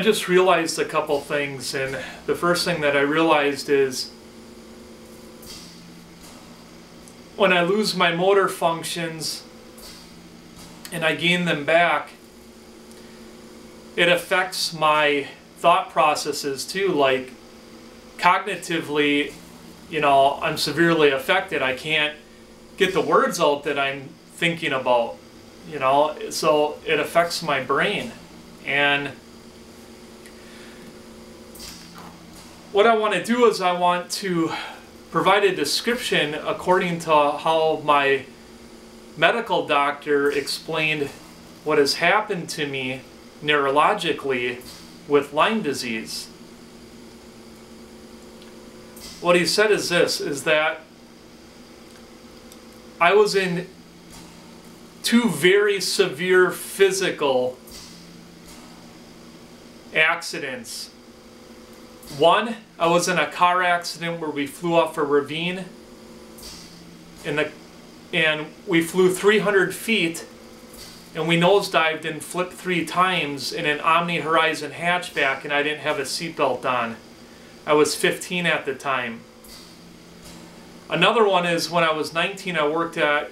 just realized a couple things, and the first thing that I realized is when I lose my motor functions and I gain them back, it affects my thought processes too. Like cognitively, you know, I'm severely affected. I can't get the words out that I'm thinking about, you know, so it affects my brain. And what I want to do is I want to provide a description according to how my medical doctor explained what has happened to me neurologically with Lyme disease. What he said is this, is that I was in two very severe physical accidents. One, I was in a car accident where we flew off a ravine and we flew 300 feet and we nosedived and flipped 3 times in an Omni Horizon hatchback, and I didn't have a seatbelt on. I was 15 at the time. Another one is when I was 19, I worked at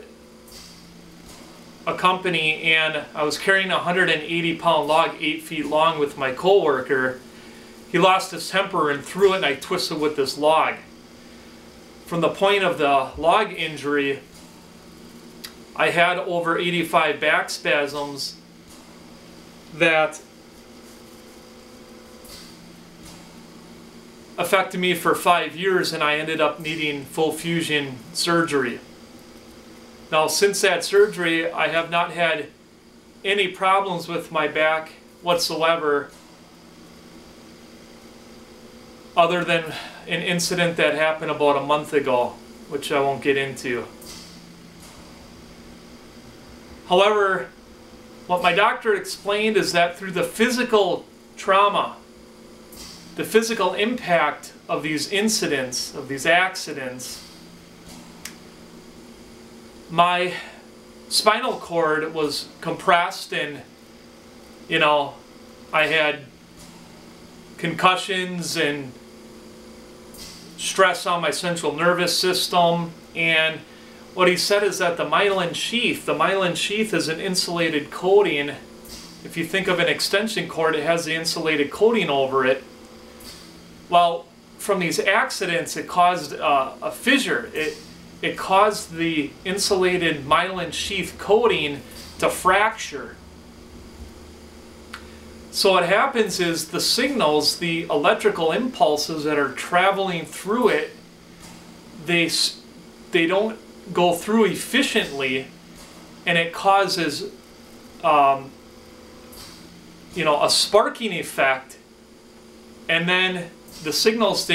a company and I was carrying a 180-pound log 8 feet long with my coworker. He lost his temper and threw it, and I twisted with this log. From the point of the log injury, I had over 85 back spasms that affected me for 5 years, and I ended up needing full fusion surgery. Now, since that surgery, I have not had any problems with my back whatsoever, other than an incident that happened about a month ago, which I won't get into. However, what my doctor explained is that through the physical trauma, the physical impact of these incidents, of these accidents, my spinal cord was compressed, and, you know, I had concussions and stress on my central nervous system. And what he said is that the myelin sheath is an insulated coating. If you think of an extension cord, it has the insulated coating over it. Well, from these accidents, it caused a fissure. It caused the insulated myelin sheath coating to fracture. So what happens is the signals, the electrical impulses that are traveling through it, they don't go through efficiently, and it causes you know, a sparking effect, and then the signals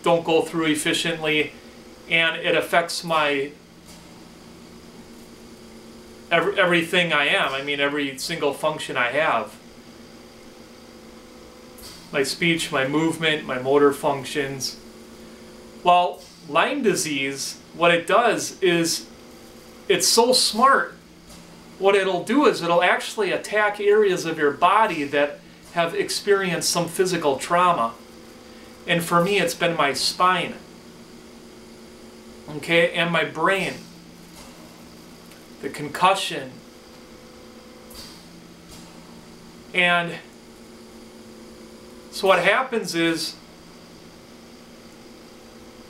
don't go through efficiently, and it affects my everything I am. I mean, every single function I have. My speech, my movement, my motor functions. Well, Lyme disease, what it does is, it's so smart. What it'll do is it'll actually attack areas of your body that have experienced some physical trauma. And for me, it's been my spine. Okay, and my brain. The concussion. And so what happens is,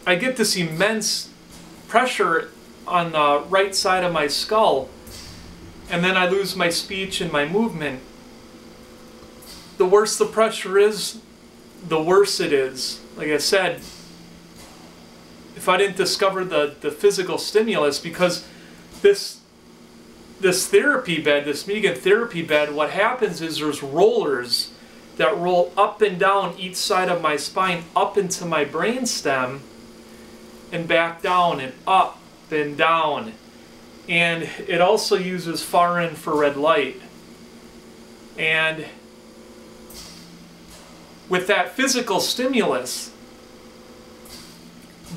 I get this immense pressure on the right side of my skull, and then I lose my speech and my movement. The worse the pressure is, the worse it is. Like I said, if I didn't discover the physical stimulus, because this therapy bed, this Migun therapy bed, what happens is there's rollers that roll up and down each side of my spine, up into my brainstem, and back down and up and down. And it also uses far infrared light. And with that physical stimulus,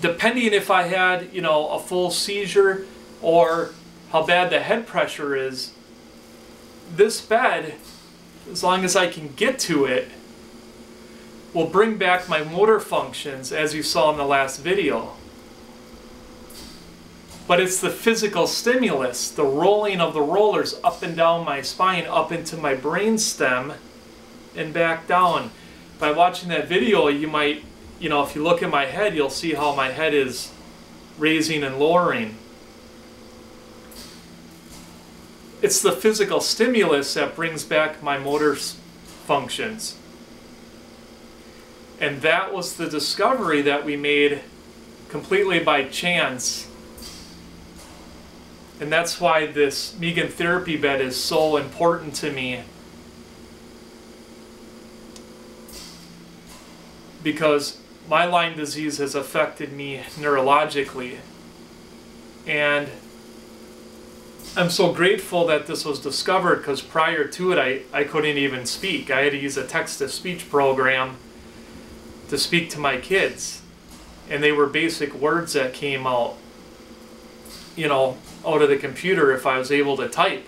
depending if I had, you know, a full seizure or how bad the head pressure is, this bed, as long as I can get to it, will bring back my motor functions, as you saw in the last video. But it's the physical stimulus, the rolling of the rollers up and down my spine, up into my brain stem, and back down. By watching that video, you might, if you look at my head, you'll see how my head is raising and lowering. It's the physical stimulus that brings back my motor functions. And that was the discovery that we made completely by chance. And that's why this Migun therapy bed is so important to me. Because my Lyme disease has affected me neurologically. And I'm so grateful that this was discovered, because prior to it I couldn't even speak. I had to use a text-to-speech program to speak to my kids. And they were basic words that came out, out of the computer if I was able to type.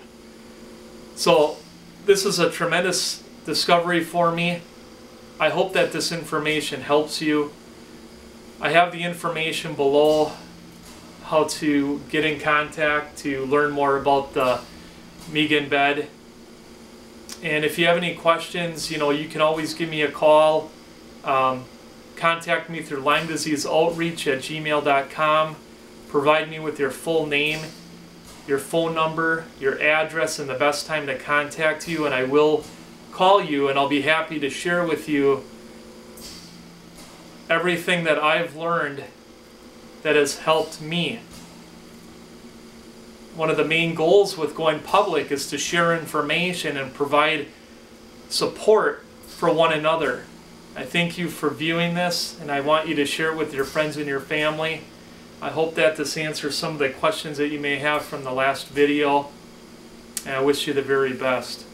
So this is a tremendous discovery for me. I hope that this information helps you. I have the information below how to get in contact to learn more about the Migun bed. And if you have any questions, you can always give me a call. Contact me through LymeDiseaseOutreach@gmail.com. Provide me with your full name, your phone number, your address, and the best time to contact you, and I will call you, and I'll be happy to share with you everything that I've learned that has helped me. One of the main goals with going public is to share information and provide support for one another. I thank you for viewing this, and I want you to share it with your friends and your family. I hope that this answers some of the questions that you may have from the last video, and I wish you the very best.